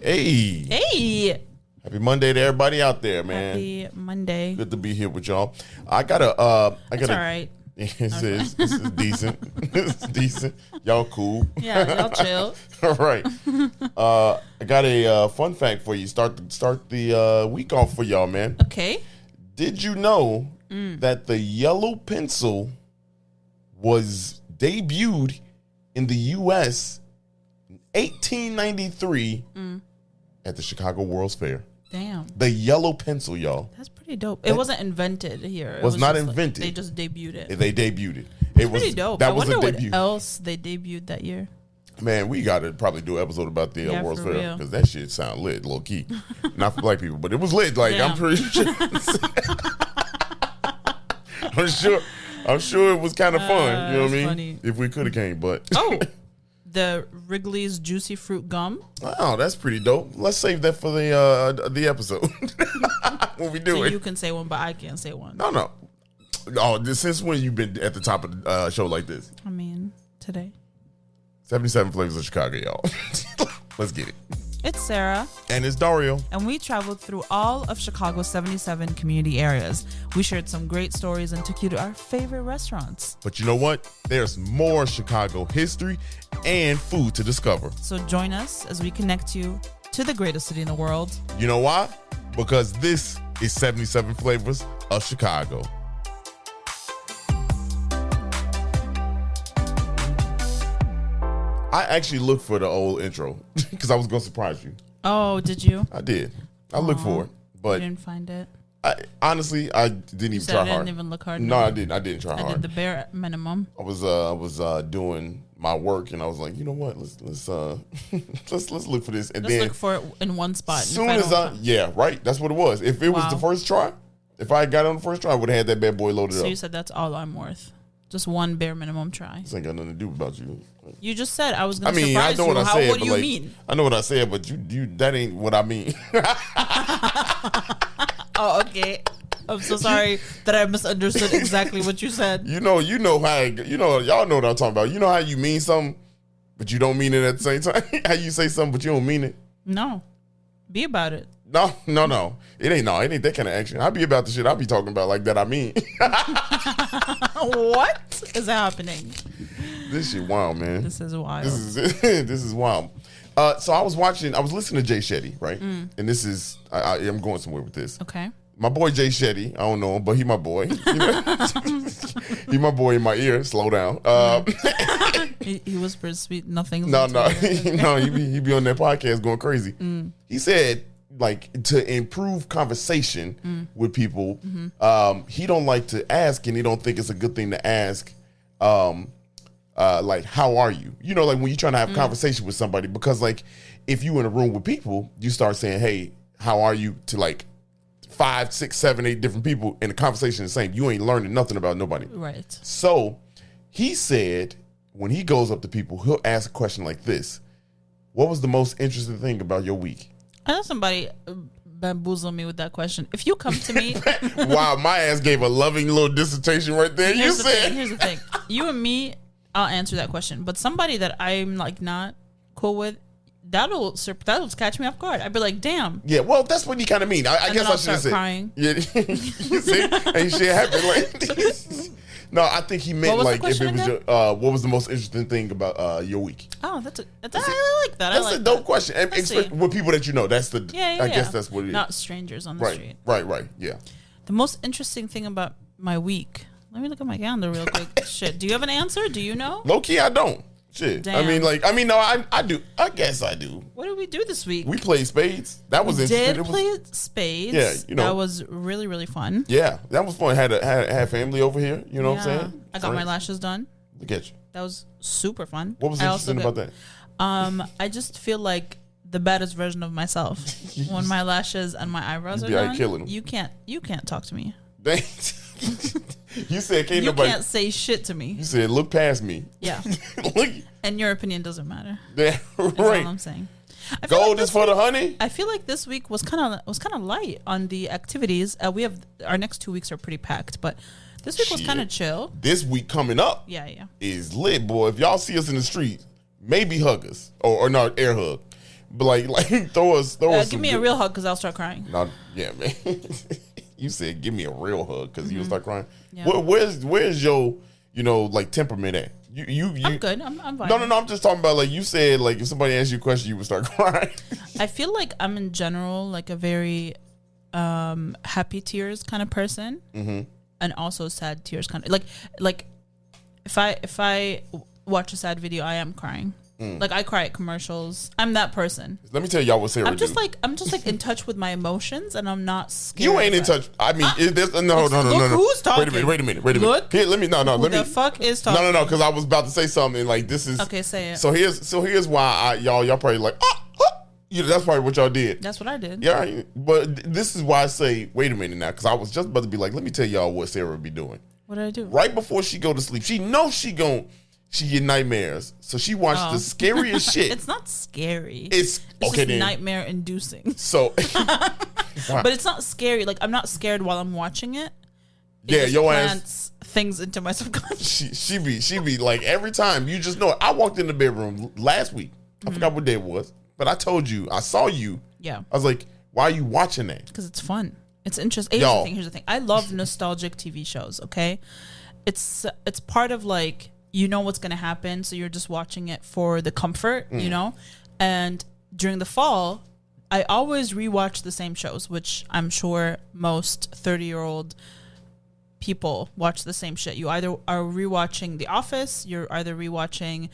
Hey. Hey. Happy Monday to everybody out there, man. Happy Monday. Good to be here with y'all. I got It's all right. This is decent. It's decent. Y'all cool. Yeah, y'all chill. All right. I got a fun fact for you. Start the week off for y'all, man. Okay. Did you know that the yellow pencil was debuted in the U.S. in 1893 at the Chicago World's Fair? Damn. The yellow pencil, y'all. That's pretty dope. It wasn't invented here. It was not just invented. They just debuted it. They debuted it. It's pretty dope. That I was wonder a debut. what else they debuted that year. Man, we got to probably do an episode about the World's for Fair real. because that shit sound lit, low key. Not for black people, but it was lit. Like I'm pretty sure. I'm sure it was kind of fun. You know what I mean? Funny. If we could have came, but the Wrigley's Juicy Fruit Gum. Oh, that's pretty dope. Let's save that for the episode when we do So it. you can say one, but I can't say one. No. Oh, since when you been at the top of the show like this? I mean, today. 77 Flavors of Chicago, y'all. Let's get it. It's Sarah. And it's Dario. And we traveled through all of Chicago's 77 community areas. We shared some great stories and took you to our favorite restaurants. But you know what? There's more Chicago history and food to discover. So join us as we connect you to the greatest city in the world. You know why? Because this is 77 Flavors of Chicago. I actually looked for the old intro because I was going to surprise you. Oh, did you? I did. I looked for it, but You didn't find it? honestly, I didn't even try I hard. didn't even look hard. No, I didn't. I didn't try I hard. did the bare minimum. I was doing my work, and I was like, you know what? Let's let's look for this, and Let's then look for it in one spot. as soon as right, that's what it was. If it was the first try, if I got on the first try, I would have had that bad boy loaded up. So you said that's all I'm worth. Just one bare minimum try. This ain't got nothing to do about you. You just said I was going to I surprise know you. what I said. What do you like, mean? I know what I said, but you that ain't what I mean. Oh, okay. I'm so sorry that I misunderstood exactly what you said. You know how y'all know what I'm talking about. You know how you mean something, but you don't mean it at the same time. How you say something, but you don't mean it. No, be about it. No. It ain't that kind of action. I be about the shit I be talking about like that. I mean, What is happening? this shit wild, man. This is wild. This is wild. So I was listening to Jay Shetty, right? And this is I'm going somewhere with this. Okay. My boy Jay Shetty, I don't know him, but he my boy. You know? He my boy in my ear. Slow down. He whispers sweet nothing. No, he be on that podcast going crazy. He said, like, to improve conversation with people, he don't like to ask, and he don't think it's a good thing to ask, like, how are you? You know, like when you're trying to have conversation with somebody, because like if you in a room with people, you start saying, hey, how are you, to like 5, 6, 7, 8 different people, and the conversation is the same. You ain't learning nothing about nobody. Right. So he said when he goes up to people, he'll ask a question like this: what was the most interesting thing about your week? I know somebody bamboozled me with that question. If you come to me, Wow, my ass gave a loving little dissertation right there. here's the thing. You and me, I'll answer that question. But somebody that I'm like not cool with, that'll catch me off guard. I'd be like, damn. Yeah, well, that's what you kind of mean. I guess I should have said. Crying. Yeah, you see, ain't shit happen. Like, no, I think he meant like if it was your, what was the most interesting thing about your week? Oh, I like that. That's a dope question. And with people that you know, that's the. Yeah. I guess that's what it is. Not strangers on the street. Right. Yeah. The most interesting thing about my week. Let me look at my calendar real quick. Shit. Do you have an answer? Do you know? Low key, I don't. Shit. Damn. No, I do. I guess I do. What did we do this week? We played spades. That was interesting. Did play spades. Yeah, you know. That was really, really fun. Yeah, that was fun. Had family over here. You know what I'm saying? I got my lashes done. Look at you. That was super fun. What was interesting about that? I just feel like the baddest version of myself when my lashes and my eyebrows are done. Killing them. You can't talk to me. You said you can't say shit to me. You said look past me. Yeah. Look. And your opinion doesn't matter. Yeah, That's right. all I'm saying. Gold is for the honey. I feel like this week was kind of light on the activities. We have our next 2 weeks are pretty packed, but this week was kind of chill. This week coming up, yeah, is lit, boy. If y'all see us in the street, maybe hug us or not air hug. But like throw us. Give me a real hug because I'll start crying. No, yeah, man. You said give me a real hug because you'll start crying. Yeah. Where's your like temperament at? I'm good. I'm fine. No. I'm just talking about like you said like if somebody asked you a question you would start crying. I feel like I'm in general like a very happy tears kind of person, and also sad tears kind of like if I watch a sad video I am crying. Like I cry at commercials. I'm that person. Let me tell y'all what Sarah I'm just like in touch with my emotions, and I'm not scared. You ain't in touch. I mean, no. Who's talking? Wait a minute. Look, here, let me. Who the fuck is talking? No, because I was about to say something like this is okay. Say it. So here's why y'all probably like that's probably what y'all did. That's what I did. Yeah, but this is why I say wait a minute now because I was just about to be like let me tell y'all what Sarah would be doing. What did I do? Right before she go to sleep, she knows she get nightmares, so she watched the scariest shit. It's not scary. It's okay just then. Nightmare inducing. So, but it's not scary. Like I'm not scared while I'm watching it. Yeah, your plants things into my subconscious. She be like every time you just know it. I walked in the bedroom last week. I forgot what day it was, but I told you I saw you. Yeah, I was like, why are you watching that? Because it's fun. It's interesting. Here's the thing. I love nostalgic TV shows. Okay, it's part of like. You know what's going to happen, so you're just watching it for the comfort, And during the fall, I always rewatch the same shows, which I'm sure most 30-year-old people watch the same shit. You either are rewatching The Office, you're either rewatching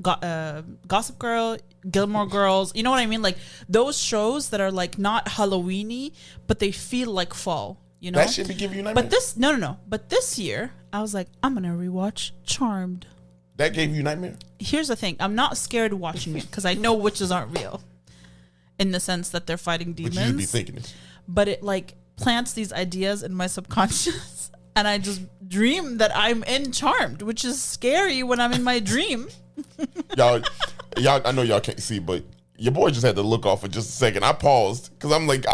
Gossip Girl, Gilmore Girls. You know what I mean? Like those shows that are like not Halloweeny, but they feel like fall. You know? That should be giving you nightmares. But this no. But this year, I was like, I'm gonna rewatch Charmed. That gave you nightmare? Here's the thing: I'm not scared watching it because I know witches aren't real, in the sense that they're fighting demons. But you just be thinking it. But it like plants these ideas in my subconscious, and I just dream that I'm in Charmed, which is scary when I'm in my dream. y'all, I know y'all can't see, but. Your boy just had to look off for just a second. I paused because I'm like,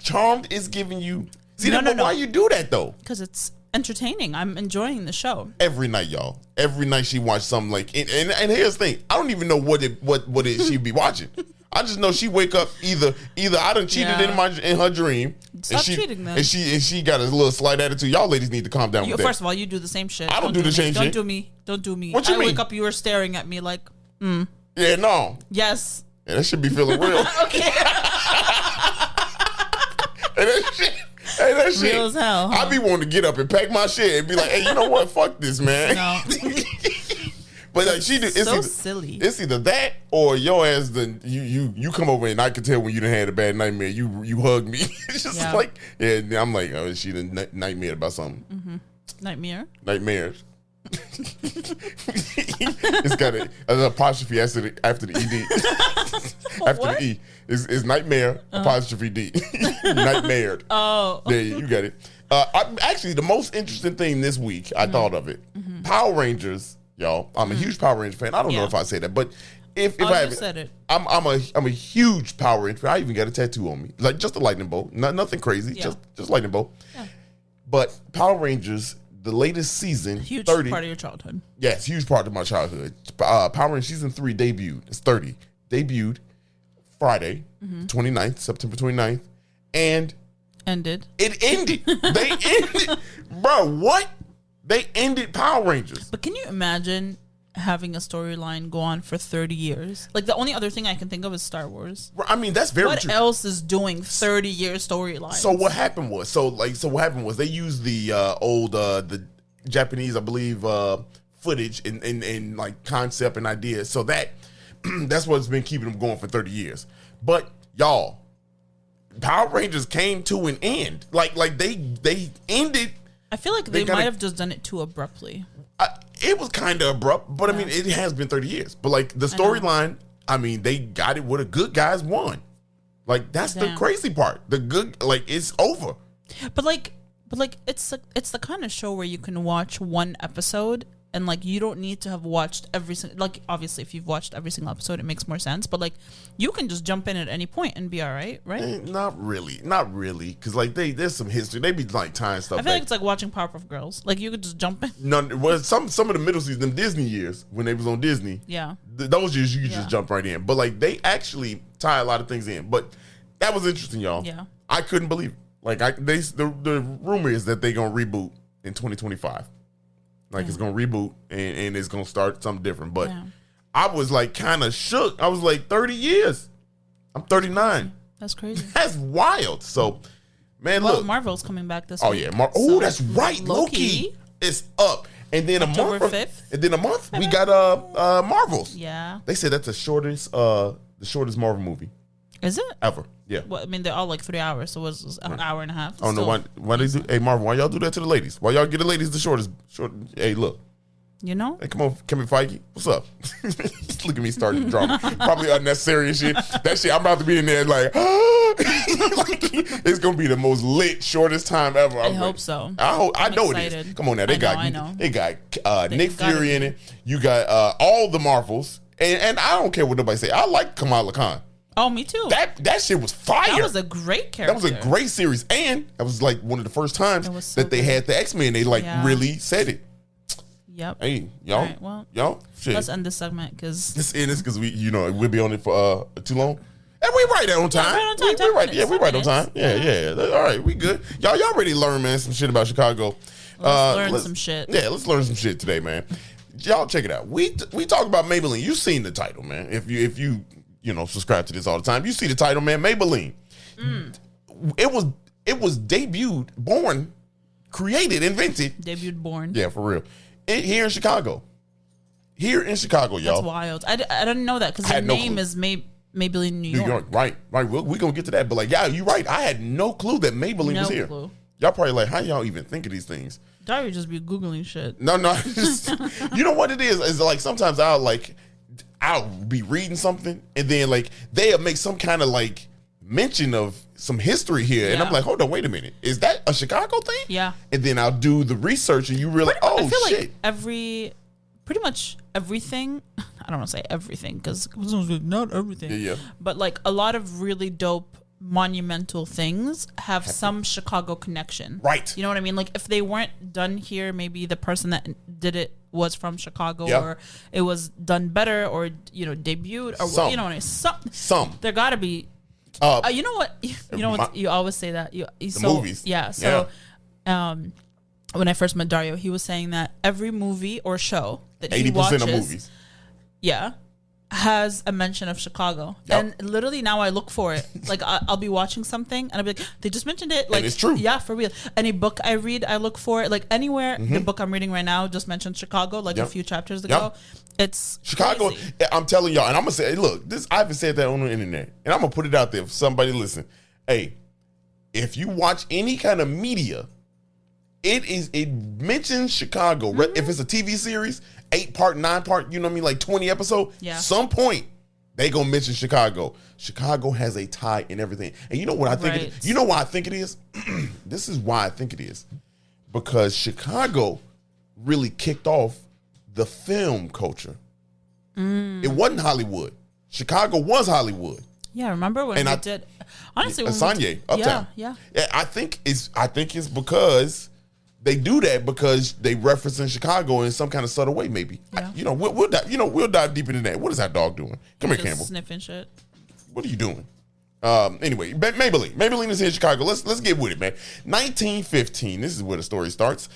Charmed is giving you. See, no. Why you do that though? Because it's entertaining. I'm enjoying the show every night, y'all. Every night she watched something like, and here's the thing: I don't even know what she be watching. I just know she wake up either I done cheated in her dream. Stop cheating, then. And she got a little slight attitude. Y'all ladies need to calm down with that. First of all, you do the same shit. I don't do the same shit. Don't do me. What you mean? I wake up, you were staring at me like, Yeah, no. Yes. Yeah, that should be feeling real. Okay. Hey, that shit. Real as hell. Huh? I be wanting to get up and pack my shit and be like, hey, you know what? Fuck this, man. No. But like she do, it's silly. It's either that or your ass. You come over and I can tell when you done had a bad nightmare. You hug me. It's just like I'm like she done nightmare about something. Mm-hmm. Nightmares. It's got an apostrophe after the ed. After the e, it's nightmare apostrophe d. Nightmared. Oh, there you got it. Actually, the most interesting thing this week, I thought of it. Power Rangers, y'all. I'm a huge Power Ranger fan. I don't know if I say that, but if I haven't said it, I'm a huge Power Ranger fan. I even got a tattoo on me, like just a lightning bolt, nothing crazy, just lightning bolt. Yeah. But Power Rangers. The latest season, huge 30, part of your childhood. Yes, huge part of my childhood. Power Rangers season 3 debuted. It's 30. Debuted Friday, 29th, September 29th. And ended. It ended. They ended. Bro, what? They ended Power Rangers. But can you imagine having a storyline go on for 30 years? Like the only other thing I can think of is Star Wars. I mean, that's very what true. What else is doing 30-year storylines? So what happened was they used the old the Japanese, I believe, footage and like concept and ideas. So that's what's been keeping them going for 30 years. But y'all, Power Rangers came to an end. Like they ended. I feel like they might have just done it too abruptly. It was kind of abrupt, but I mean, it has been 30 years. But like the storyline, I mean, they got it where the good guys won. Like that's the crazy part. The good, like it's over. But like it's the kind of show where you can watch one episode and like you don't need to have watched every single, like obviously if you've watched every single episode it makes more sense, but like you can just jump in at any point and be all right. Not really, because like there's some history. They be like tying stuff. I feel like it's like watching Powerpuff Girls. Like you could just jump in. No, well, some of the middle seasons, them Disney years when they was on Disney. Yeah, those years you could just jump right in. But like they actually tie a lot of things in. But that was interesting, y'all. Yeah, I couldn't believe it. Like the rumor is that they gonna reboot in 2025. Like it's gonna reboot and it's gonna start something different. But I was like kind of shook. I was like 30 years. I'm 39. That's crazy. That's wild. So, man, well, look. Marvel's coming back this week. Yeah. So that's right. Loki is up. And then October 5th. And then a month we got Marvels. Yeah. They said that's the shortest Marvel movie. Is it? Ever. Yeah. Well, I mean, they're all like 3 hours, so it was an hour and a half. Oh, no, why they do? Hey, Marvel, why y'all do that to the ladies? Why y'all get the ladies the shortest? Hey, look. You know? Hey, come on, Kevin Feige. What's up? Look at me starting to drama. Probably unnecessary shit. That shit, I'm about to be in there like, it's going to be the most lit, shortest time ever. I hope so. I know excited. It is. Come on now. They got Nick Fury in it. You got all the Marvels. And I don't care what nobody say. I like Kamala Khan. Oh, me too. That shit was fire. That was a great character. That was a great series. And that was like one of the first times that they had the X-Men. They really said it. Yep. Hey, y'all. Right, well, shit. Let's end this segment because we'll be on it for too long. And we right on time. We right on time. Yeah. All right, we good. Y'all ready to learn, man, some shit about Chicago. Let's learn some shit. Yeah, let's learn some shit today, man. Y'all check it out. We talk about Maybelline. You've seen the title, man. If you subscribe to this all the time, you see the title, man. Maybelline. It was debuted, born, created, invented. Debuted, born. Yeah, for real. Here in Chicago, y'all. That's wild. I didn't know that because the name is Maybelline New York. Right. We're going to get to that. But like, yeah, you're right. I had no clue that Maybelline was here. Clue. Y'all probably like, how y'all even think of these things? Darby just be Googling shit. No. You know what it is? Is like sometimes I'll be reading something and then like they'll make some kind of like mention of some history here. And I'm like, hold on, wait a minute. Is that a Chicago thing? Yeah. And then I'll do the research and you realize, I feel shit. Like pretty much everything, I don't want to say everything because not everything. Yeah. But like a lot of really dope monumental things have some Chicago connection. Right. You know what I mean? Like if they weren't done here, maybe the person that did it was from Chicago or it was done better or, debuted or, some. You know what I mean? Some. There gotta be. You know what? You always say that. The movies. Yeah. So, when I first met Dario, he was saying that every movie or show that he watches, 80% of movies, has a mention of Chicago. Yep. And literally now I look for it. Like I'll be watching something and I'll be like, they just mentioned it. Like and it's true. Yeah, for real. Any book I read, I look for it. Like anywhere the book I'm reading right now just mentioned Chicago, like a few chapters ago. It's Chicago. Crazy. I'm telling y'all, and I'm gonna say, look, I haven't said that on the internet, and I'm gonna put it out there for somebody to listen. Hey, if you watch any kind of media, it mentions Chicago. If it's a TV series, 8-part, 9-part, you know what I mean, like 20 episodes. Yeah. Some point they gonna mention Chicago. Chicago has a tie in everything, and you know what I think? It is? You know why I think it is? This is why I think it is, because Chicago really kicked off the film culture. It wasn't Hollywood. Chicago was Hollywood. Yeah, remember when we did? Honestly, Asanye, Uptown. Yeah. I think it's because they do that because they reference in Chicago in some kind of subtle way, maybe. Yeah. We'll dive deep into that. What is that dog doing? Come here, Campbell. Sniffing shit. What are you doing? Anyway, Maybelline is here in Chicago. Let's get with it, man. 1915. This is where the story starts.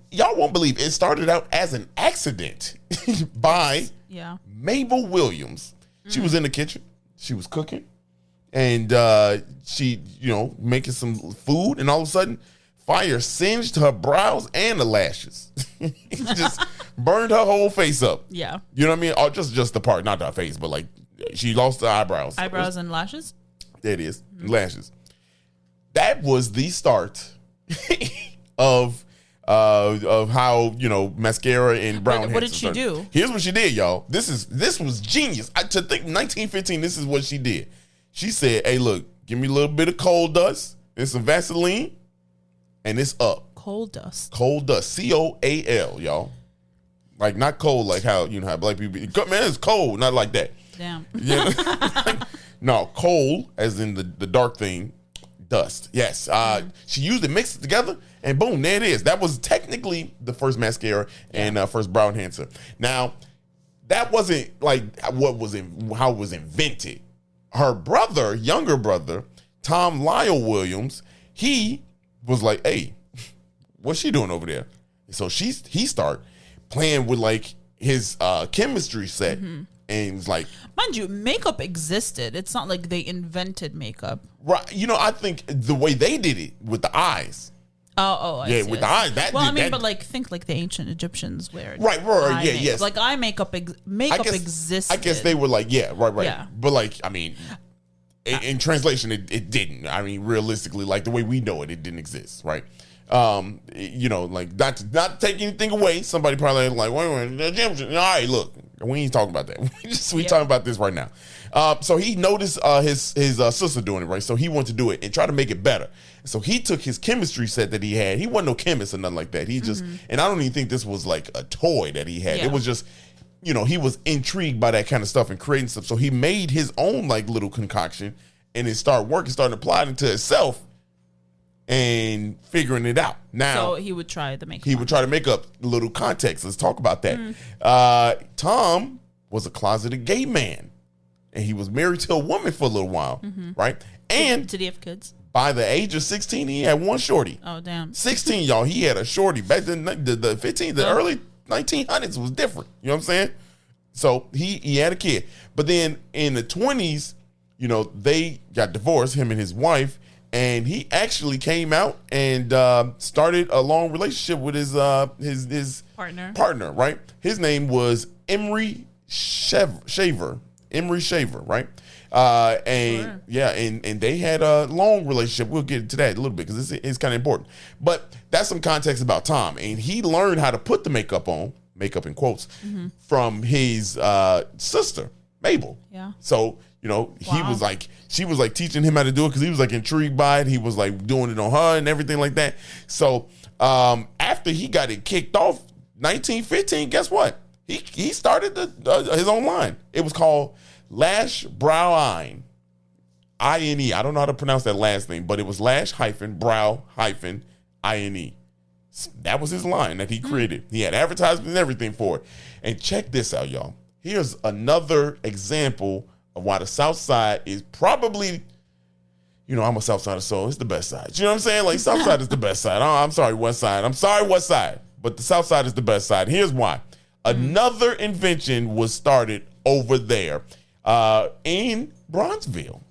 Y'all won't believe it started out as an accident by Mabel Williams. She was in the kitchen. She was cooking, and she, making some food, and all of a sudden, fire singed her brows and the lashes. It just burned her whole face up. Yeah, you know what I mean? Or just the part, not her face, but like she lost the eyebrows. Eyebrows and lashes. There it is, lashes. That was the start of how mascara and brown. What did she do? Here's what she did, y'all. This was genius. To think 1915, this is what she did. She said, "Hey, look, give me a little bit of coal dust and some Vaseline, and it's up." Coal dust. Coal dust. COAL, y'all. Like not cold, like how how black people. Man, it's cold, not like that. Damn. Yeah. No, coal, as in the dark thing, dust. Yes. She used it, mixed it together, and boom, there it is. That was technically the first mascara and first brow enhancer. Now, that wasn't like how it was invented. Her brother, younger brother, Tom Lyle Williams, he was like, "Hey, what's she doing over there?" So he started playing with like his chemistry set. And it's like, mind you, makeup existed. It's not like they invented makeup, right? I think the way they did it with the eyes. I see, with the eyes. But like think like the ancient Egyptians where right, yes. Like eye makeup existed. I guess they were like, right. Yeah. But like, I mean, in translation, it didn't. I mean, realistically, like the way we know it, it didn't exist, right? Like not take anything away. Somebody probably like, wait, the Egyptians. All right, look. We ain't talking about that. We talking about this right now. So he noticed his sister doing it, right? So he wanted to do it and try to make it better. So he took his chemistry set that he had. He wasn't no chemist or nothing like that. He just, and I don't even think this was like a toy that he had. Yeah. It was just, he was intrigued by that kind of stuff and creating stuff. So he made his own like little concoction and it started applying it to itself and figuring it out. Now, so he would try the makeup. He would try to make up little context. Let's talk about that. Tom was a closeted gay man, and he was married to a woman for a little while, right? And did he have kids? By the age of 16, he had one shorty. Oh, damn. 16, y'all. He had a shorty. Back then, the early 1900s was different. You know what I'm saying? So he had a kid. But then in the 20s, they got divorced, him and his wife. And he actually came out and started a long relationship with his partner, right? His name was Emery Shaver, right? And they had a long relationship. We'll get into that a little bit because it's kind of important. But that's some context about Tom, and he learned how to put the makeup on, makeup in quotes, from his sister Mabel. Yeah. So. He was like, she was like teaching him how to do it because he was like intrigued by it. He was like doing it on her and everything like that. So after he got it kicked off, 1915, guess what? He started his own line. It was called Lash Brow-Ine. I-N-E. I don't know how to pronounce that last name, but it was Lash-Brow-I-N-E. That was his line that he created. He had advertisements and everything for it. And check this out, y'all. Here's another example of why the South Side is probably, I'm a South Sider, so it's the best side. You know what I'm saying? Like, South Side is the best side. I'm sorry, West Side. I'm sorry, West Side. But the South Side is the best side. Here's why. Another invention was started over there in Bronzeville.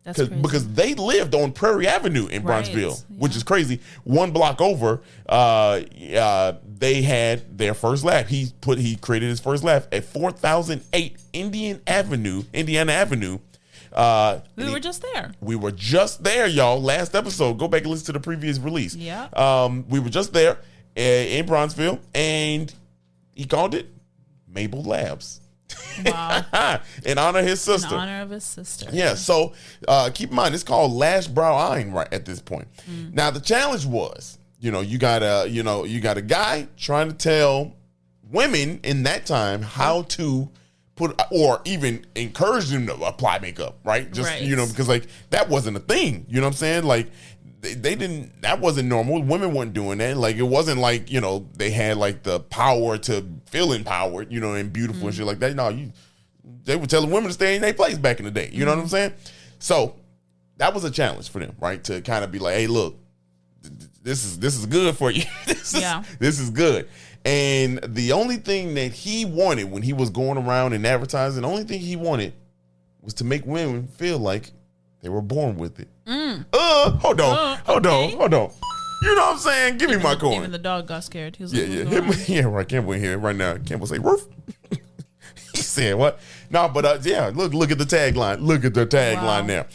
That's crazy. Because they lived on Prairie Avenue in Bronzeville, which is crazy. One block over, they had their first lab. He created his first lab at 4008 Indiana Avenue. We were just there. We were just there, y'all. Last episode. Go back and listen to the previous release. Yeah. We were just there in Bronzeville, and he called it Mabel Labs. Wow. In honor of his sister. In honor of his sister. Yeah. So keep in mind, it's called Lash Brow-Ine right at this point. Now the challenge was, you got a guy trying to tell women in that time how to put or even encourage them to apply makeup, right? Just because like that wasn't a thing. You know what I'm saying? Like they didn't. That wasn't normal. Women weren't doing that. Like it wasn't like they had like the power to feel empowered, and beautiful and shit like that. No, they were telling women to stay in their place back in the day. You know what I'm saying? So that was a challenge for them, right? To kind of be like, hey, look, this is good for you. This is good. And the only thing that he wanted when he was going around and advertising, the only thing he wanted was to make women feel like they were born with it. Hold on. You know what I'm saying? Give me my coin. Even the dog got scared. He was like, right. Campbell here right now. Campbell say, "Roof." He said, "What?" No, but look at the tagline. Look at the tagline there.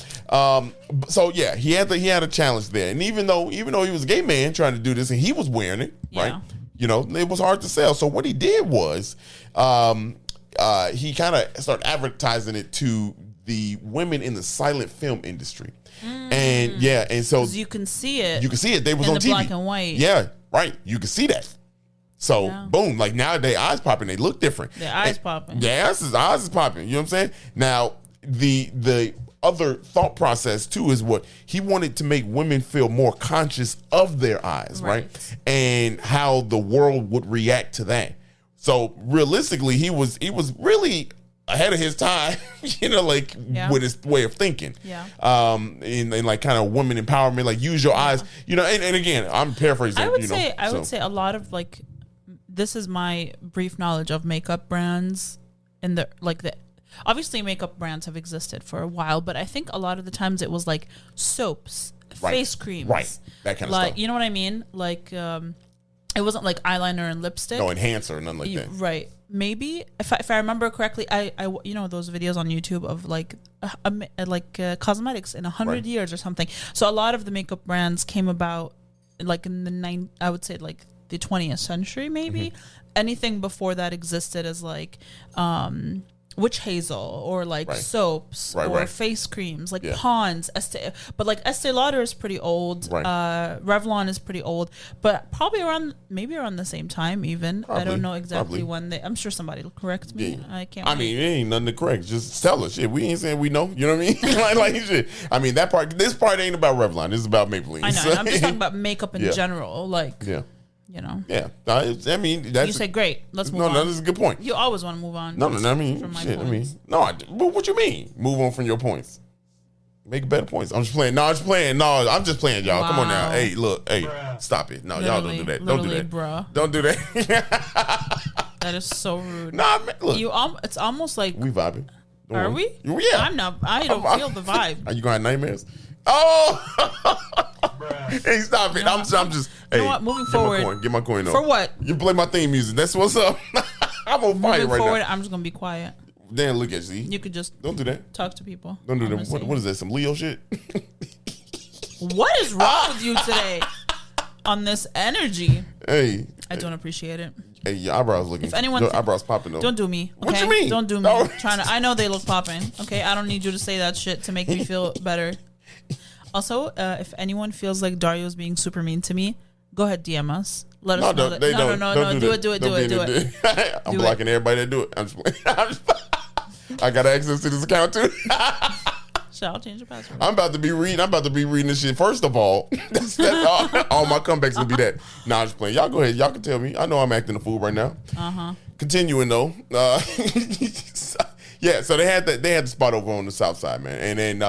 So yeah, he had a challenge there, and even though he was a gay man trying to do this, and he was wearing it, right? It was hard to sell. So what he did was, he kind of started advertising it to the women in the silent film industry. And so you can see it. You can see it. They was in on the TV. black and white. Yeah, right. You can see that. So boom, like now their eyes popping. They look different. Their eyes popping. Their eyes is popping. You know what I'm saying? Now the other thought process too is what he wanted to make women feel more conscious of their eyes, right? And how the world would react to that. So realistically, he was really ahead of his time, with his way of thinking. In like kind of women empowerment, like use your eyes, and again, I'm paraphrasing. I would say a lot of like, this is my brief knowledge of makeup brands and obviously makeup brands have existed for a while, but I think a lot of the times it was like soaps, face creams, that kind of like, stuff. you know what I mean? Like, it wasn't like eyeliner and lipstick. No enhancer, nothing like that. Right. Maybe if I remember correctly, I those videos on YouTube of like cosmetics in 100 years or something. So a lot of the makeup brands came about like in the I would say like the 20th century maybe. Mm-hmm. Anything before that existed as like witch hazel or like soaps or face creams, like Pond's, but like Estee Lauder is pretty old. Revlon is pretty old, but probably around the same time even. I don't know exactly when I'm sure somebody will correct me. Yeah. I can't. I mean, it ain't nothing to correct. Just tell us. Shit, we ain't saying we know. You know what I mean? like shit. I mean, this part ain't about Revlon. This is about Maybelline. I know. I'm just talking about makeup in general. Like, Yeah. I mean, that's... You say, great, let's move on. No, this is a good point. You always want to move on. No, I mean, shit, but what you mean? Move on from your points. Make better points. I'm just playing. No, I'm just playing. No, I'm just playing, y'all. Wow. Come on now. Hey, look. Hey, stop it. No, y'all don't do that. Don't do that. Bruh. Don't do that. That is so rude. Nah, man, look. It's almost like... We vibing. Are we? Yeah. I don't feel the vibe. Are you going to have nightmares? Oh! Hey, stop it. No, I'm just... You know what? Moving forward... Get my coin For what? You play my theme music. That's what's up. I'm on fire right now. I'm just going to be quiet. Dan, look at you. You could just... Don't do that. Talk to people. Don't do that. What is that? Some Leo shit? What is wrong with you today? On this energy. Hey. I don't appreciate it. Hey, your eyebrows looking... If anyone... Your eyebrows popping, though. Don't do me. Okay? What you mean? Don't do me. No. I know they look popping. Okay? I don't need you to say that shit to make me feel better. Also, if anyone feels like Dario's being super mean to me, go ahead, DM us. Let us know. No. Do it. I'm blocking everybody that do it. I'm just playing. I got access to this account too. So I'll change the password. I'm about to be reading this shit. First of all, that's all my comebacks will be that. Nah, I'm just playing. Y'all go ahead. Y'all can tell me. I know I'm acting a fool right now. Continuing though. Yeah, so they had the spot over on the south side, man. And then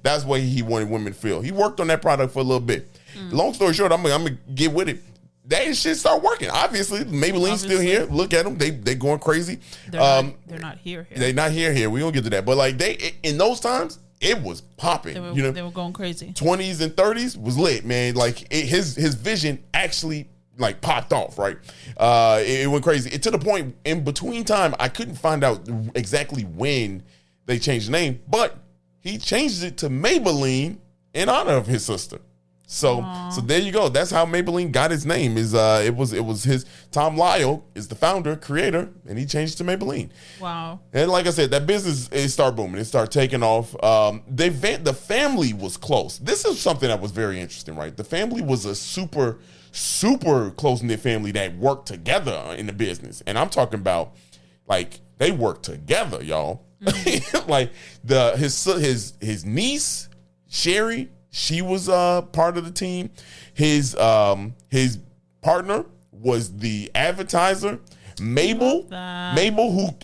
that's where he wanted women to feel. He worked on that product for a little bit. Long story short, I'm gonna get with it. That shit start working. Obviously, Maybelline's still here. Look at them. They going crazy. They're not here. They're not here. We don't get to that. But like in those times, it was popping. They were going crazy. 20s and 30s was lit, man. Like his vision actually like popped off, right? It went crazy. To the point in between time, I couldn't find out exactly when they changed the name, but he changed it to Maybelline in honor of his sister. So there you go. That's how Maybelline got its name. It was his Tom Lyle is the founder, creator, and he changed it to Maybelline. Wow. And like I said, that business it started booming. It started taking off. The family was close. This is something that was very interesting, right? The family was a super close-knit family that worked together in the business. And I'm talking about like they worked together, y'all. Like his niece, Sherry, she was part of the team. His partner was the advertiser. Mabel,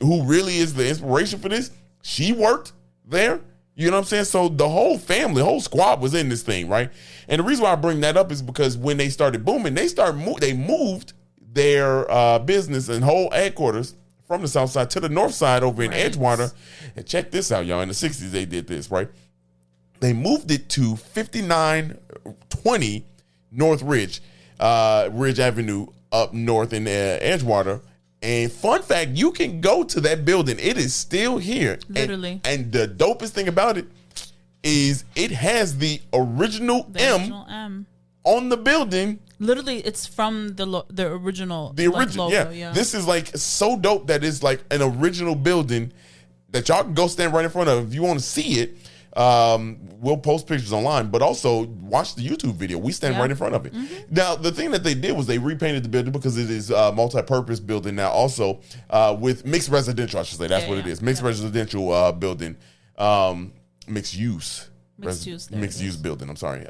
who really is the inspiration for this, she worked there. You know what I'm saying? So the whole family, whole squad was in this thing, right? And the reason why I bring that up is because when they started booming, they moved their business and whole headquarters from the south side to the north side over in Edgewater. And check this out, y'all. In the 60s, they did this, right? They moved it to 5920 North Ridge Avenue up north in Edgewater. And fun fact, you can go to that building. It is still here. Literally. And the dopest thing about it is it has the original M on the building. Literally, it's from the original. The original, logo, yeah. This is like so dope that it's like an original building that y'all can go stand right in front of if you want to see it. We'll post pictures online, but also watch the YouTube video. We stand right in front of it. Now, the thing that they did was they repainted the building because it is a multi-purpose building now, also with mixed residential, I should say. That's what it is. Mixed residential building, mixed use. Mixed use building. I'm sorry.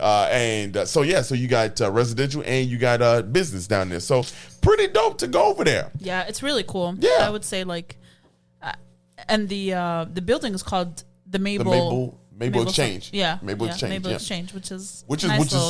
So you got residential and you got business down there. So pretty dope to go over there. Yeah, it's really cool. Yeah, I would say and the building is called the Maybelline Exchange. Yeah, Exchange. Maybelline Exchange, which is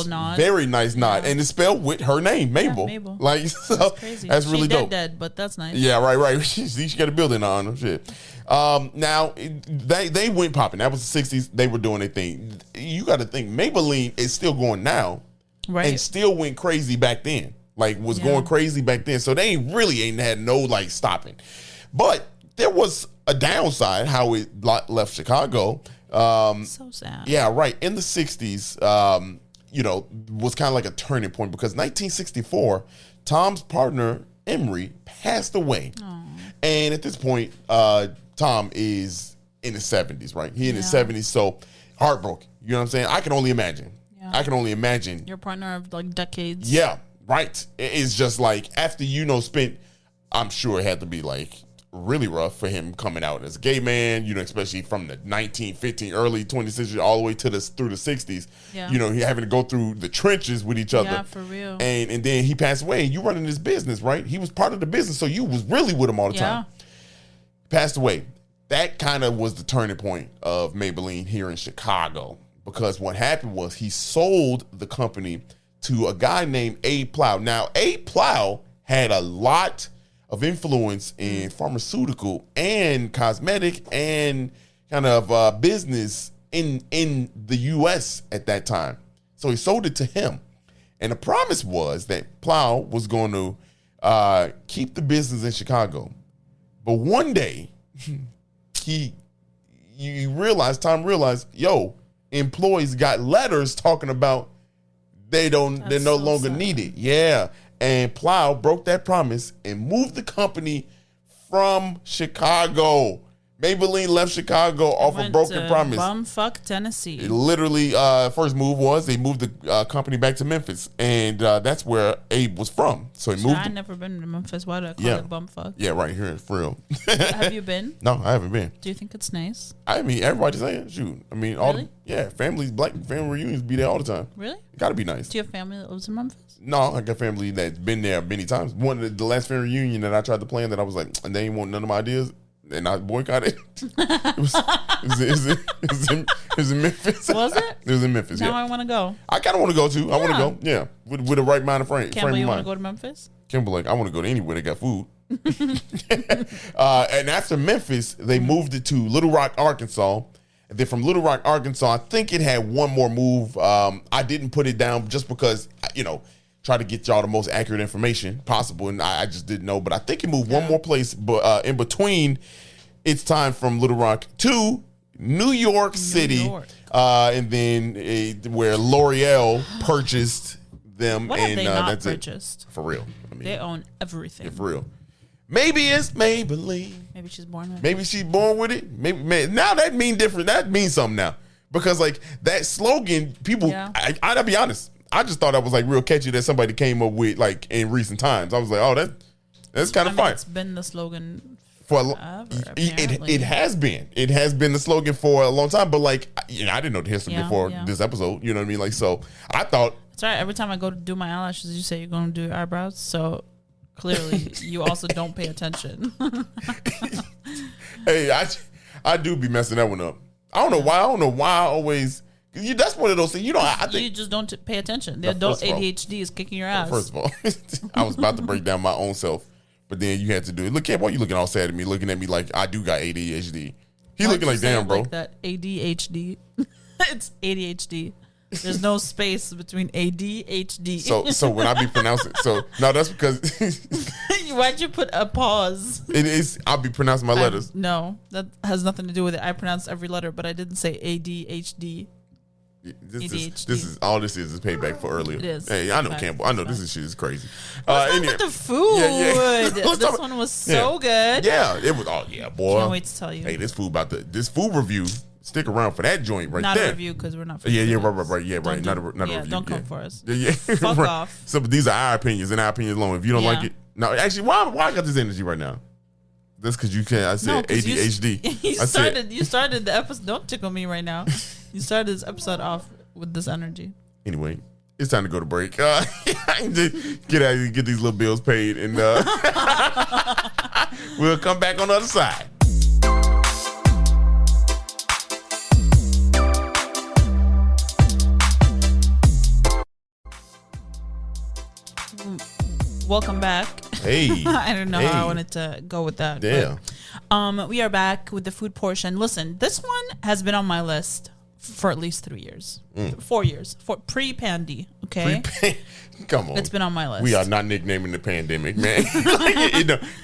nod. Very nice nod, and it's spelled with her name, Mabel. Yeah, Mabel. Like, so that's crazy. That's really dope. Dead, but that's nice. Yeah, right. She got a building on them. Shit. Now they went popping. That was the '60s. They were doing their thing. You got to think Maybelline is still going now, right? And still went crazy back then. Like was going crazy back then. So they ain't had no like stopping. But there was a downside how it left Chicago. So sad. Yeah, right. In the 60s, was kind of like a turning point because 1964, Tom's partner, Emery, passed away. Aww. And at this point, Tom is in his 70s, right? He in his 70s, so heartbroken. You know what I'm saying? I can only imagine. Yeah. I can only imagine. Your partner of like decades. Yeah, right. It's just like after spent, I'm sure it had to be like really rough for him coming out as a gay man, especially from the 1915 early 20th century all the way through the 60s. Yeah. He having to go through the trenches with each other. Yeah, for real. And then he passed away and you running this business, right? He was part of the business, so you was really with him all the time. Passed away. That kind of was the turning point of Maybelline here in Chicago because what happened was he sold the company to a guy named Abe Plow. Now, Abe Plow had a lot of influence in pharmaceutical and cosmetic and kind of business in the U.S. at that time. So he sold it to him. And the promise was that Plow was going to keep the business in Chicago. But one day, Tom realized, employees got letters talking about they're no longer needed. Yeah. And Plow broke that promise and moved the company from Chicago. Maybelline left Chicago off a broken promise. Bumfuck, Tennessee. It literally, first move was they moved the company back to Memphis, and that's where Abe was from. So he moved. I've never been to Memphis. Why do I call it bumfuck? Yeah, right here, for real. Have you been? No, I haven't been. Do you think it's nice? I mean, everybody's saying, shoot. I mean, families, black family reunions be there all the time. Really? It got to be nice. Do you have family that lives in Memphis? No, I got family that's been there many times. One of the last family reunion that I tried to plan that I was like, and they ain't want none of my ideas. And I boycotted. It was in Memphis. Was it? It was in Memphis. Now I want to go. I kind of want to go too. Yeah. I want to go. Yeah, with a right mind of frame. Campbell, you want to go to Memphis? Campbell, I want to go to anywhere that got food. And after Memphis, they moved it to Little Rock, Arkansas. And then from Little Rock, Arkansas, I think it had one more move. I didn't put it down just because try to get y'all the most accurate information possible, and I just didn't know. But I think it moved one more place, but in between, it's time from Little Rock to New York City, and then where L'Oreal purchased them. What have they not purchased? For real. I mean, they own everything. Yeah, for real. Maybe it's Maybelline. Maybe she's born with it. Maybe she's born with it. Maybe now that means different. That means something now. Because like that slogan, people, I'll be honest. I just thought that was like real catchy that somebody came up with like in recent times. I was like, oh, that's kind of fun. It's been the slogan for it has been. It has been the slogan for a long time. But like, I didn't know the history before this episode. You know what I mean? Like, so I thought. Sorry, every time I go to do my eyelashes, you say you're going to do your eyebrows. So clearly, you also don't pay attention. Hey, I do be messing that one up. I don't know why. I don't know why I always. That's one of those things. I think you just don't pay attention. The adult ADHD is kicking your ass. First of all, I was about to break down my own self, but then you had to do it. Look, Cam, why you looking all sad at me? Looking at me like I do got ADHD. He looking like, damn, bro. Like that ADHD. It's ADHD. There's no space between ADHD. So when I be pronouncing, no, that's because. Why'd you put a pause? It is. I'll be pronouncing my letters. No, that has nothing to do with it. I pronounced every letter, but I didn't say ADHD. This is all this is payback for earlier. It is. Hey, I know Campbell. I know this shit is crazy. Let's talk about the food. Yeah. This one was so good. Yeah, it was. Oh yeah, boy. Can't wait to tell you. Hey, this food review stick around for that joint right not there. Not a review because we're not. Yeah, right. Yeah, right. Not a review. Don't come for us. Yeah. Fuck right. off. So these are our opinions and our opinions alone. If you don't like it, no. Actually, why I got this energy right now? That's because you can't. I said ADHD. You started the episode. Don't tickle me right now. You started this episode off with this energy. Anyway, it's time to go to break. Get out and get these little bills paid, and we'll come back on the other side. Welcome back. Hey. I don't know how I wanted to go with that. Yeah. But, we are back with the food portion. Listen, this one has been on my list for at least 3 years. 4 years. For pre-pandy, okay? Come on. It's been on my list. We are not nicknaming the pandemic, man.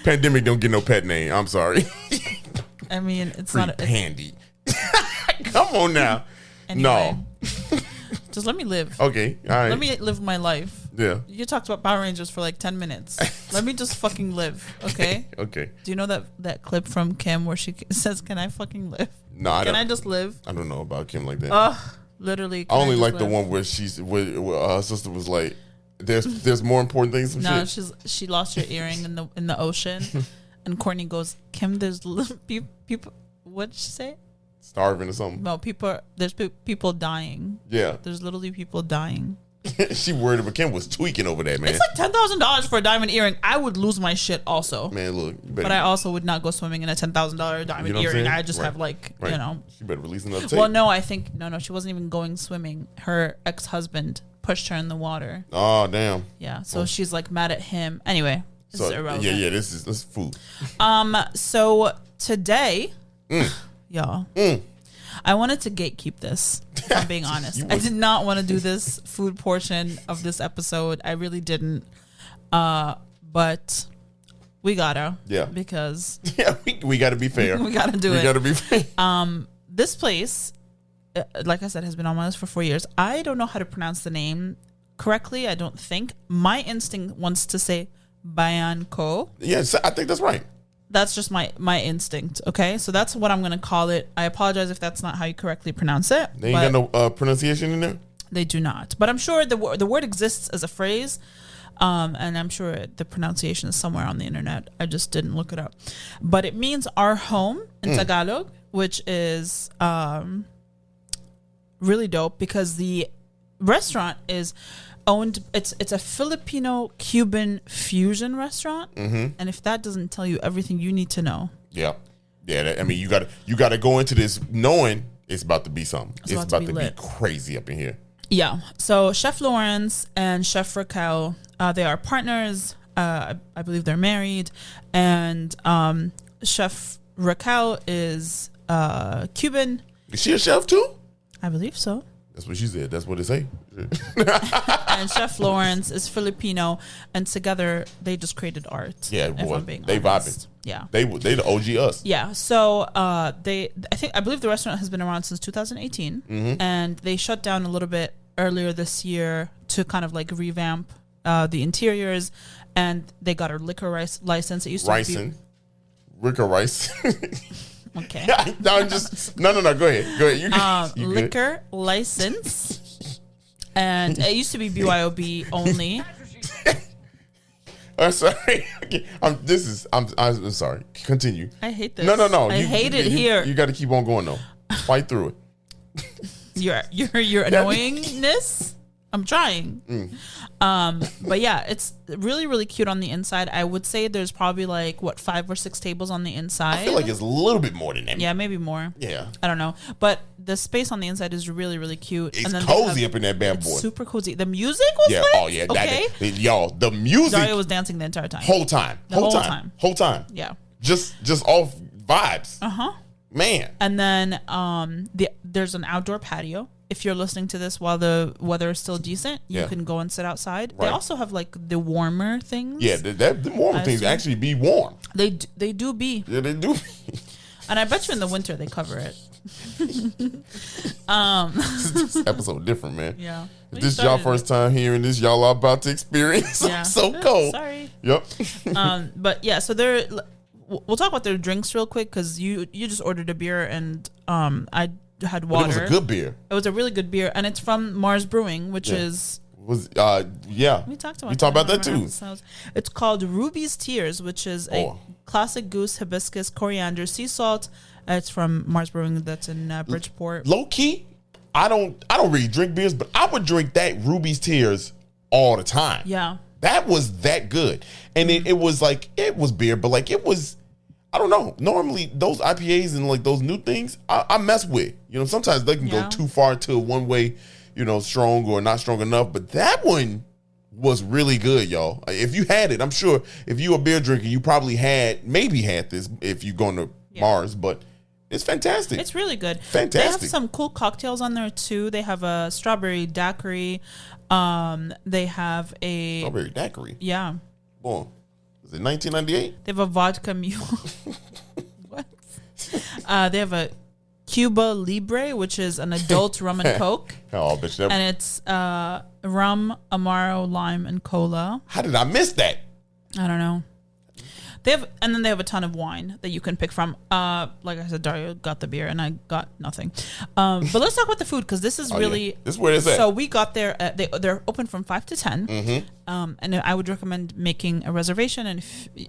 Pandemic don't get no pet name. I'm sorry. I mean, it's not pandy. Come on now. Anyway, no. Just let me live. Okay. All right. Let me live my life. Yeah. You talked about Power Rangers for like 10 minutes. Let me just fucking live, okay? Okay. Do you know that clip from Kim where she says, "Can I fucking live? No, I don't. Can I just live?" I don't know about Kim like that. Literally. I only like the one where where her sister was like, "There's more important things." No, she lost her earring in the ocean, and Courtney goes, "Kim, there's people. What'd she say? Starving or something." No, there's people dying. Yeah. There's literally people dying. She worried, but Kim was tweaking over that, man. It's like $10,000 for a diamond earring. I would lose my shit also. Man, look. But I also would not go swimming in a $10,000 diamond earring. I just have She better release another tape. Well, no, I think no, she wasn't even going swimming. Her ex-husband pushed her in the water. Oh, damn. Yeah, so she's like mad at him. Anyway, this is irrelevant. Yeah, this is food. So today, y'all. I wanted to gatekeep this, if I'm being honest. I did not want to do this food portion of this episode. I really didn't. But we gotta. Yeah. Because. Yeah, we gotta be fair. We gotta do it. We gotta be fair. This place, like I said, has been on my list for 4 years. I don't know how to pronounce the name correctly. I don't think. My instinct wants to say Bayan Ko. Yes, I think that's right. That's just my instinct, okay? So that's what I'm going to call it. I apologize if that's not how you correctly pronounce it. They ain't got no pronunciation in there? They do not. But I'm sure the word exists as a phrase, and I'm sure the pronunciation is somewhere on the internet. I just didn't look it up. But it means our home in Tagalog, which is really dope because the restaurant is owned. It's a Filipino-Cuban fusion restaurant, and if that doesn't tell you everything you need to know, yeah. I mean, you gotta go into this knowing it's about to be something. It's about to be crazy up in here. Yeah. So Chef Lawrence and Chef Raquel, they are partners. I believe they're married, and Chef Raquel is Cuban. Is she a chef too? I believe so. That's what she said. That's what they say. And Chef Lawrence is Filipino, and together they just created art. Yeah, boy, they honest. vibing. Yeah, they the OG us. Yeah, so I believe the restaurant has been around since 2018, and they shut down a little bit earlier this year to kind of like revamp the interiors, and they got a liquor license. It used to be Ricker Rice. Okay. No, Go ahead. You liquor license. And it used to be BYOB only. I'm sorry. I'm sorry. Continue. I hate this. No. I hate it here. You got to keep on going though. Fight through it. Your annoyingness. I'm trying. But yeah, it's really, really cute on the inside. I would say there's probably like 5 or 6 tables on the inside. I feel like it's a little bit more than that. Yeah, maybe more. Yeah. I don't know. But the space on the inside is really, really cute. It's cozy up in that bad boy. Super cozy. The music was lit. Oh yeah. Okay. Y'all, the music. Dario was dancing the entire time. Whole time. Whole time. Yeah. Just off vibes. Man. And then there's an outdoor patio. If you're listening to this while the weather is still decent, you can go and sit outside. Right. They also have like the warmer things. Yeah, the warmer things actually be warm. They do be. Yeah, they do. And I bet you in the winter they cover it. This episode different, man. Yeah. If this is y'all first time hearing this, y'all are about to experience. Yeah. So cold. Sorry. Yep. But yeah, so we'll talk about their drinks real quick because you just ordered a beer and I had water. But it was a good beer. It was a really good beer, and it's from Mars Brewing, which is we talked about that too. It's called Ruby's Tears, which is a classic goose, hibiscus, coriander, sea salt. It's from Mars Brewing. That's in Bridgeport. Low key, I don't really drink beers, but I would drink that Ruby's Tears all the time. Yeah, that was that good, and it was like it was beer, but like it was. I don't know. Normally, those IPAs and like those new things, I mess with. You know, sometimes they can go too far to one way. You know, strong or not strong enough, but that one was really good, y'all. If you had it, I'm sure if you a beer drinker, you probably maybe had this if you're going to Mars, but it's fantastic. It's really good. Fantastic. They have some cool cocktails on there too. They have a strawberry daiquiri. They have a strawberry daiquiri. Yeah. Boy, is it 1998? They have a vodka mule. What? They have a Cuba Libre, which is an adult rum and coke. Oh, bitch! And it's rum, amaro, lime, and cola. How did I miss that? I don't know. And then they have a ton of wine that you can pick from. Like I said, Dario got the beer and I got nothing. But let's talk about the food because this is really. Yeah. This is where it's at. So we got there. They're open from 5 to 10. Mm-hmm. And I would recommend making a reservation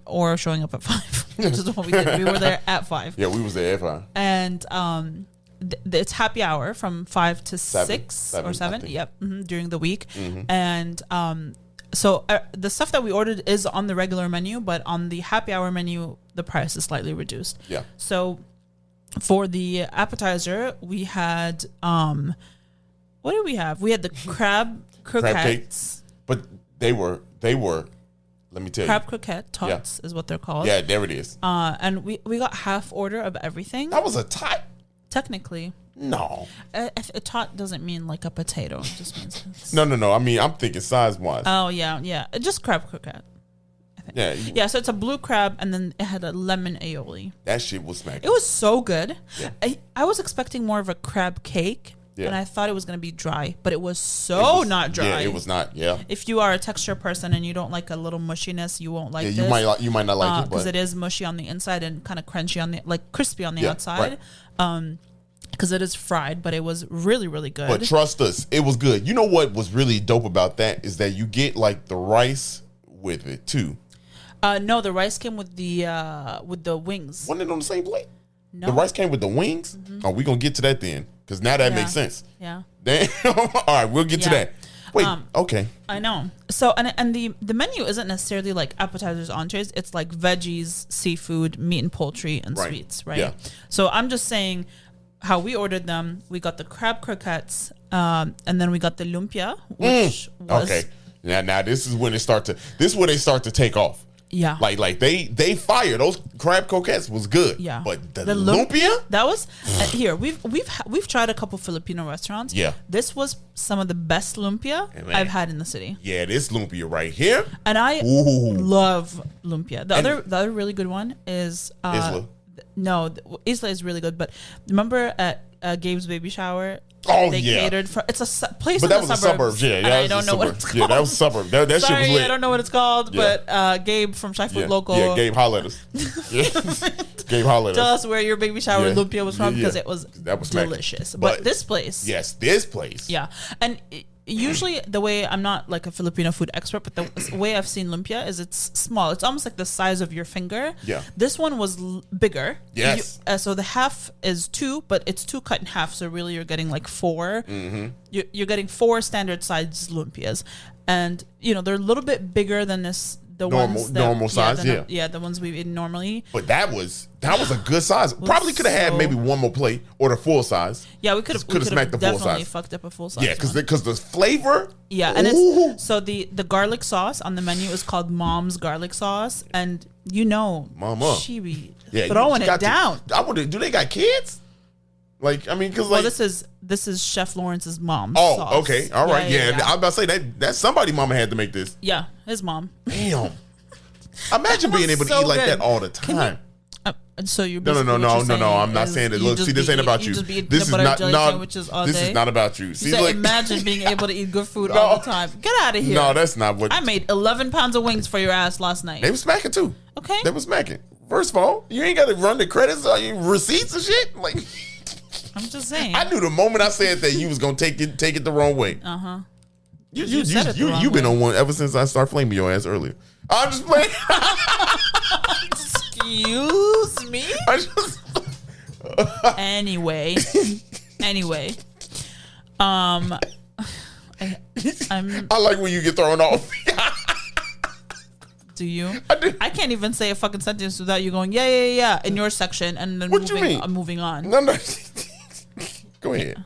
or showing up at 5, which is what we did. We were there at 5. Yeah, we was there at 5. And it's happy hour from 5 to 6 or 7. Yep, during the week. Mm-hmm. And so the stuff that we ordered is on the regular menu, but on the happy hour menu, the price is slightly reduced. Yeah. So for the appetizer, we had what did we have? We had the crab croquettes. But they were. Let me tell you. Crab croquette tots is what they're called. Yeah, there it is. And we got half order of everything. That was a tot. Technically. No. A tot doesn't mean like a potato. It just means No. I mean, I'm thinking size-wise. Oh, yeah. Just crab croquette, I think. Yeah, so it's a blue crab, and then it had a lemon aioli. That shit was smacking. It was so good. Yeah. I was expecting more of a crab cake, and I thought it was going to be dry, but it was not dry. Yeah, it was not, If you are a texture person and you don't like a little mushiness, you won't like this. You might not like it. Because it is mushy on the inside and kind of crunchy crispy on the outside. Right. Because it is fried, but it was really, really good. But trust us, it was good. You know what was really dope about that is that you get like the rice with it too. No, the rice came with the wings. Wasn't it on the same plate? No. The rice came with the wings? Mm-hmm. Oh, we're going to get to that then. Because now that makes sense. Yeah. Damn. All right, we'll get to that. Wait, okay. I know. So, and the menu isn't necessarily like appetizers, entrees. It's like veggies, seafood, meat and poultry, and sweets, right? Yeah. So I'm just saying how we ordered them. We got the crab croquettes, and then we got the lumpia, which was... Okay. Now this is when they start to take off. Yeah. Like they fire those crab croquettes was good. Yeah. But the lumpia? That was here. We've tried a couple Filipino restaurants. Yeah. This was some of the best lumpia I've had in the city. Yeah, this lumpia right here. And I love lumpia. The other really good one is Isla. No, Isla is really good. But remember at Gabe's baby shower? Oh, they catered for. It's a place in the suburbs. Suburbs. Yeah, and I don't know what it's called. Yeah, that was suburb. That shit was lit. I don't know what it's called, but Gabe from Shy Food Local. Yeah, Gabe hollered us. Gabe hollered us. Tell us where your baby shower lumpia was from because it was delicious. But this place. Yes, this place. Yeah. And usually the way, I'm not like a Filipino food expert, but the way I've seen lumpia is it's small. It's almost like the size of your finger. Yeah. This one was bigger. Yes. So the half is 2, but it's 2 cut in half. So really you're getting like 4. Mm-hmm. You're getting 4 standard size lumpias. And, they're a little bit bigger than this. Normal size, the ones we've eaten normally. But that was a good size. Probably could have had maybe one more plate or the full size. Yeah, we could have smacked the full size. Definitely fucked up a full size. Yeah, because the flavor. Yeah, and it's so the garlic sauce on the menu is called Mom's garlic sauce, and Mama, she be throwing it down. I wonder, do they got kids? Like, I mean, because this is Chef Lawrence's mom. Oh, sauce. Okay, all right, yeah. I was about to say that somebody mama had to make this. Yeah, his mom. Damn. Imagine being able to eat like that all the time. So you're no. I'm not saying that. Look, see, this ain't about you. This is not This is not about you. See, like, imagine being able to eat good food all the time. Get out of here. No, that's not what. I made 11 pounds of wings for your ass last night. They were smacking too. Okay, they were smacking. First of all, you ain't got to run the credits or your receipts and shit. Like, I'm just saying. I knew the moment I said that you was gonna take it the wrong way. You've been on one ever since I started flaming your ass earlier. I'm just playing. Excuse me. Anyway, I like when you get thrown off. Do you? I can't even say a fucking sentence without you going yeah in your section and then moving on. No. Go ahead.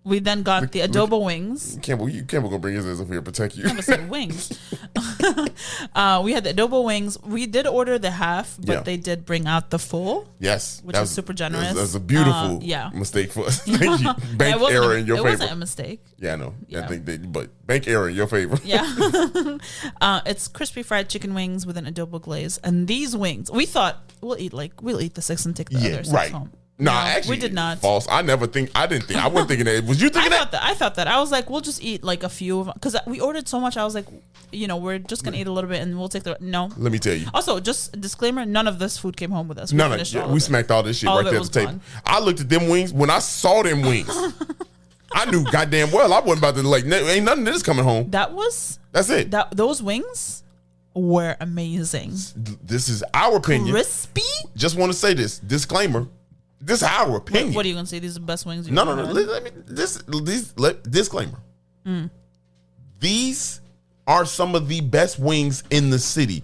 We then got the adobo wings. Campbell gonna bring his ass up here to protect you. Campbell said wings. We had the adobo wings. We did order the half, but they did bring out the full. Yes, which was super generous. That's a beautiful mistake for us. Thank you. Bank error in your favor. It wasn't a mistake. Yeah, I know. Yeah. I think but bank error in your favor. Yeah. It's crispy fried chicken wings with an adobo glaze, and these wings we thought we'll eat the 6 and take the other 6 home. No, actually, we did not. False. I wasn't thinking that. Was you thinking that? I thought that. I was like, we'll just eat like a few of them. Because we ordered so much. I was like, we're just going to eat a little bit and we'll take no. Let me tell you. Also, just a disclaimer, none of this food came home with us. We smacked all this shit right there at the table. Gone. I looked at them wings. When I saw them wings, I knew goddamn well I wasn't about to ain't nothing of this coming home. That's it. Those wings were amazing. This is our opinion. Crispy? Just want to say this. Disclaimer. This is our opinion. What are you gonna say? These are the best wings. No. Disclaimer. These are some of the best wings in the city.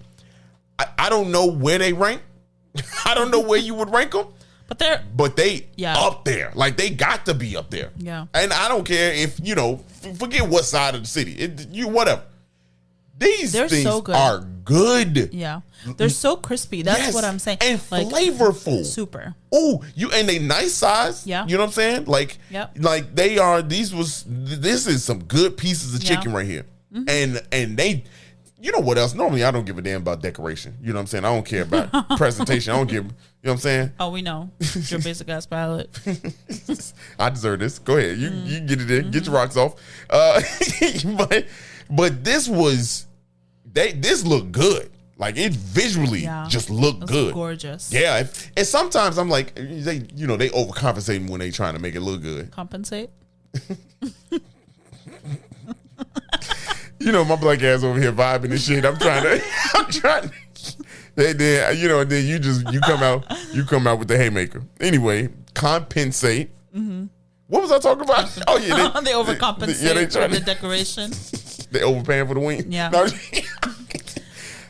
I don't know where they rank. I don't know where you would rank them. But they up there. Like they got to be up there. Yeah. And I don't care if forget what side of the city. Whatever. They're things so good. Are good. Yeah. They're so crispy. That's what I'm saying. And flavorful. Super. Oh, and they nice size. Yeah. You know what I'm saying? Like they are, this is some good pieces of chicken right here. Mm-hmm. And they, you know what else? Normally I don't give a damn about decoration. You know what I'm saying? I don't care about presentation. I don't give, you know what I'm saying? Oh, we know. It's your basic ass palate. I deserve this. Go ahead. You get it in. Get your rocks off. But this looked good. Like it visually just looked good. Gorgeous. Yeah. And sometimes I'm like, they overcompensating when they trying to make it look good. Compensate? My black ass over here vibing and shit. I'm trying to. Then you come out with the haymaker. Anyway, compensate. Mm-hmm. What was I talking about? Oh yeah, they overcompensate they for the decoration. They overpaying for the wing. Yeah. No,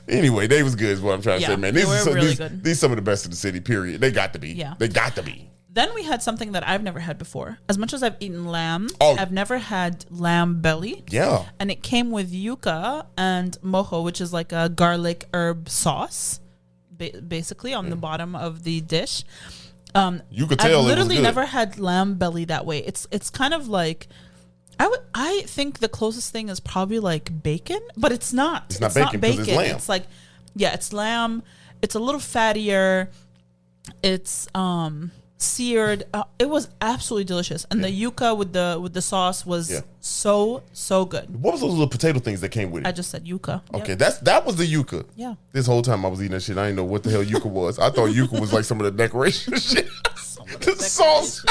anyway, they was good is what I'm trying to say, man. These were really good. These some of the best of the city, period. They got to be. Yeah. They got to be. Then we had something that I've never had before. As much as I've eaten lamb, I've never had lamb belly. Yeah. And it came with yuca and mojo, which is like a garlic herb sauce, basically on the bottom of the dish. You could tell I've literally it was good. Never had lamb belly that way. It's kind of like I think the closest thing is probably like bacon, but it's not. It's not bacon because it's lamb. It's like it's lamb. It's a little fattier. It's seared. It was absolutely delicious, and the yuca with the sauce was so good. What was those little potato things that came with it? I just said yuca. Okay, that was the yuca. Yeah. This whole time I was eating that shit, I didn't know what the hell yuca was. I thought yuca was like some of the decoration shit. The sauce.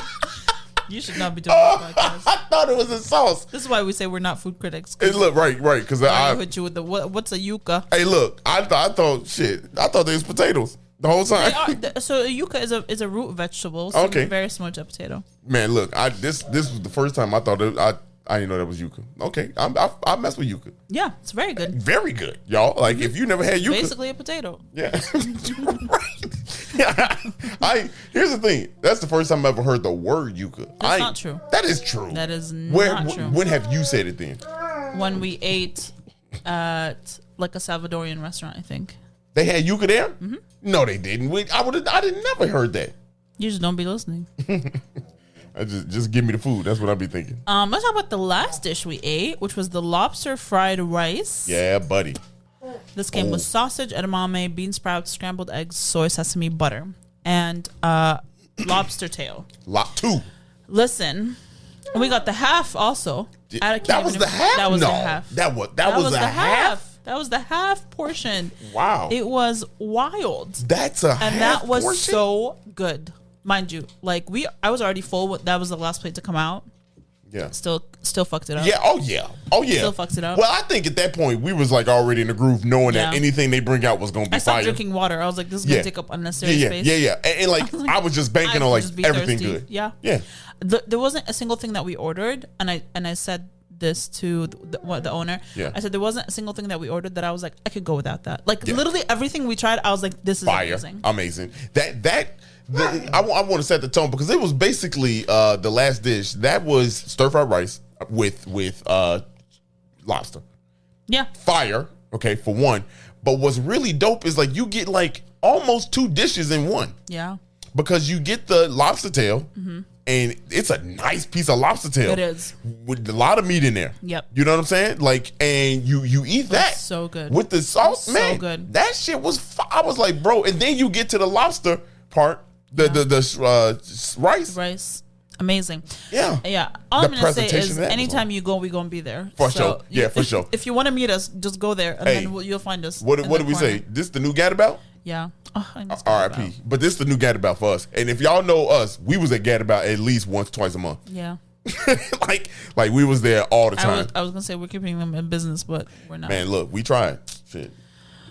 You should not be doing this podcast. I thought it was a sauce. This is why we say we're not food critics. Hey, look, right, because I hit you with the what's a yuca? Hey, look, I thought they was potatoes the whole time. So yuca is a root vegetable. So very similar to a potato. Man, look, this was the first time I thought I didn't know that was yuca. Okay, I mess with yuca. Yeah, it's very good. Very good, y'all. Like if you never had yuca, basically a potato. Yeah. Right. Yeah. Here's the thing. That's the first time I ever heard the word yuca. That's not true. That is true. That is not true. When have you said it then? When we ate at like a Salvadorian restaurant, I think. They had yuca there? Mm-hmm. No, they didn't. I didn't never heard that. You just don't be listening. Just give me the food. That's what I'd be thinking. Let's talk about the last dish we ate, which was the lobster fried rice. Yeah, buddy. This came with sausage, edamame, bean sprouts, scrambled eggs, soy sesame, butter, and lobster tail. Two. Listen, we got the half also. That was the half? That was the half. That was the half? That was the half portion. Wow. It was wild. That's a half And that was portion? so good. mind you, like I was already full. That was the last plate to come out. Yeah. Still fucked it up. Yeah. Oh yeah. Still fucks it up. Well, I think at that point we was like already in the groove, knowing that anything they bring out was gonna be I stopped fire. Drinking water. I was like, this is gonna take up unnecessary space. Yeah. And like I was just banking on like everything thirsty. good. Yeah. Yeah. There wasn't a single thing that we ordered, and I said this to the owner. Yeah. I said there wasn't a single thing that we ordered that I was like, I could go without that. Like literally everything we tried, I was like, this is fire. Amazing. I want to set the tone because it was basically the last dish that was stir fried rice with lobster. Yeah. Fire. Okay, for one. But what's really dope is like you get like almost 2 dishes in one. Yeah. Because you get the lobster tail. And it's a nice piece of lobster tail. It is. With a lot of meat in there. Yep. You know what I'm saying? Like, and you eat that. So good. With the sauce, man. So good. That shit was, I was like, bro. And then you get to the lobster part, the rice. Rice. Amazing. Yeah. Yeah. All I'm going to say is anytime you go, we're going to be there. For sure. Yeah, for sure. If you want to meet us, just go there and then you'll find us. What did we say? This the new Gadabout? Yeah. Oh, R.I.P. But this is the new Gadabout for us. And if y'all know us, we was at Gadabout at least once, twice a month. Yeah. like we was there all the time. I was gonna say we're keeping them in business, but we're not. Man, look, we tried. Shit.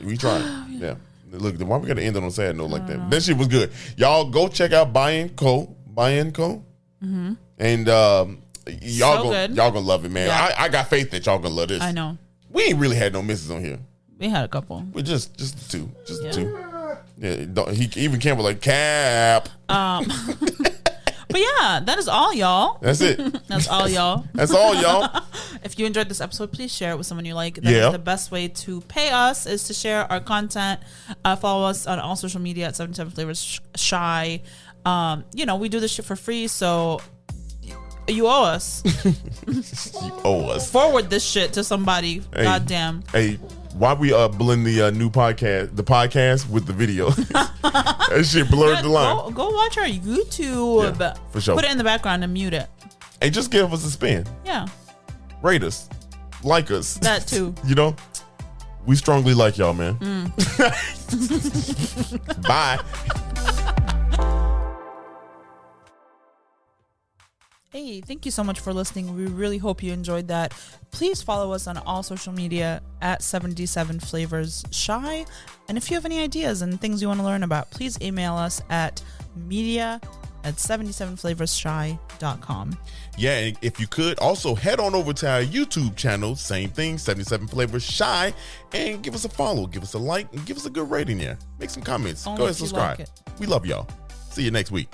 We tried. Yeah. Look, why we gotta end it on a sad note like that? That shit was good. Y'all go check out Bayan Ko. Mm-hmm. And y'all gonna love it, man. Yeah. I got faith that y'all gonna love this. I know. We ain't really had no misses on here. We had a couple. We just the two. Just the two. Yeah, he even Cam was like Cap. But yeah, that is all, y'all. That's it. That's all, y'all. That's all, y'all. If you enjoyed this episode, please share it with someone you like. That is the best way to pay us is to share our content. Follow us on all social media at 77 Flavors Shy. We do this shit for free, so you owe us. You owe us. Forward this shit to somebody. Hey, goddamn. Hey, why we blend the new podcast with the video? That shit blurred the line. Go watch our YouTube. Yeah, for sure. Put it in the background and mute it. Hey, just give us a spin. Yeah. Rate us. Like us. That too. We strongly like y'all, man. Bye. Hey, thank you so much for listening. We really hope you enjoyed that. Please follow us on all social media at 77 Flavors Shy. And if you have any ideas and things you want to learn about, please email us at media@77flavorsshy.com. Yeah, and if you could, also head on over to our YouTube channel, same thing, 77 Flavors Shy, and give us a follow, give us a like, and give us a good rating there. Make some comments. Go ahead and subscribe. We love y'all. See you next week.